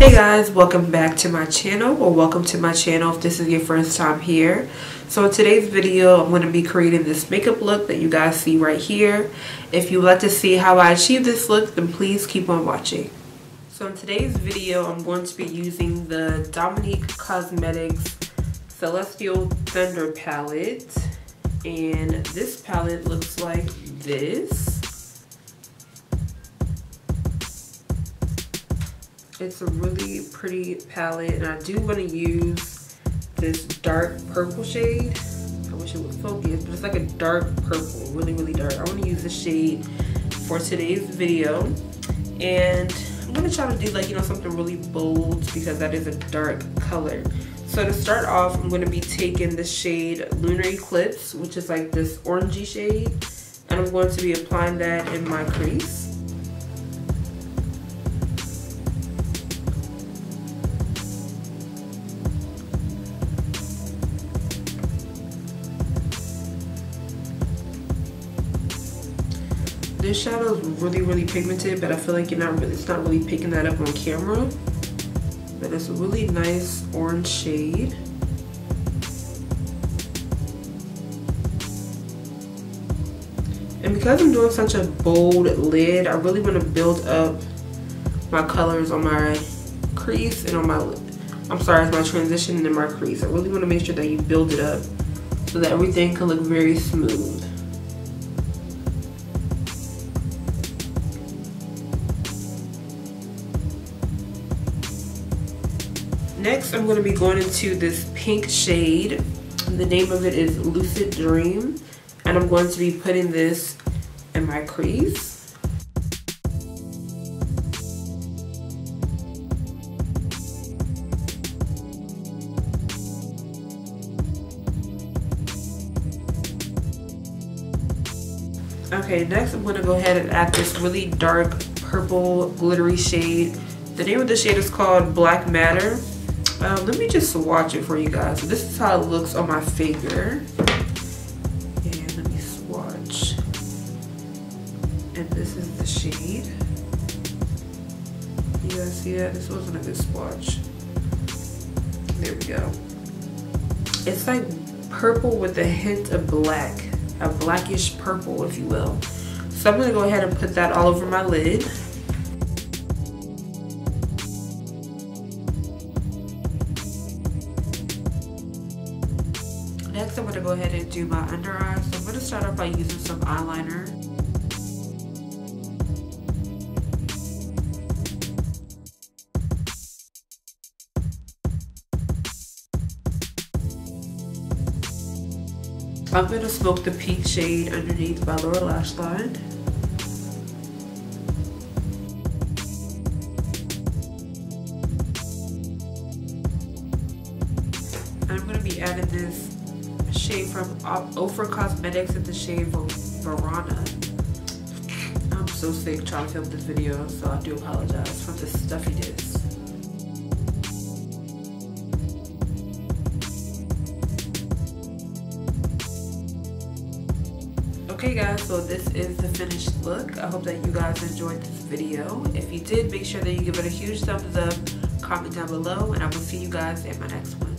Hey guys, welcome back to my channel, or welcome to my channel if this is your first time here. So in today's video, I'm going to be creating this makeup look that you guys see right here. If you'd like to see how I achieve this look, then please keep on watching. So in today's video, I'm going to be using the Dominique Cosmetics Celestial Thunder palette. And this palette looks like this. It's a really pretty palette, and I do want to use this dark purple shade. I wish it would focus, but it's like a dark purple, really dark. I want to use this shade for today's video, and I'm going to try to do like, something really bold because that is a dark color. So to start off, I'm going to be taking the shade Lunar Eclipse, which is like this orangey shade, and I'm going to be applying that in my crease. This shadow is really pigmented, but I feel like it's not really picking that up on camera. But it's a really nice orange shade. And because I'm doing such a bold lid, I really want to build up my colors on my crease and on my, as my transition in my crease. I really want to make sure that you build it up so that everything can look very smooth. Next, I'm going to be going into this pink shade. The name of it is Lucid Dream, and I'm going to be putting this in my crease. Okay, next I'm going to go ahead and add this really dark purple glittery shade. The name of the shade is called Black Matter. Let me just swatch it for you guys. So this is how it looks on my finger. And let me swatch. And this is the shade. You guys see that? This wasn't a good swatch. There we go. It's like purple with a hint of black. A blackish purple, if you will. So I'm going to go ahead and put that all over my lid. Next, I'm going to go ahead and do my under eyes. So I'm going to start off by using some eyeliner. I'm going to smoke the pink shade underneath my lower lash line. And I'm going to be adding this shade from Ofra Cosmetics in the shade Verona. I'm so sick trying to film this video, so I do apologize for the stuffiness. Okay guys, so this is the finished look. I hope that you guys enjoyed this video. If you did, make sure that you give it a huge thumbs up, comment down below, and I will see you guys in my next one.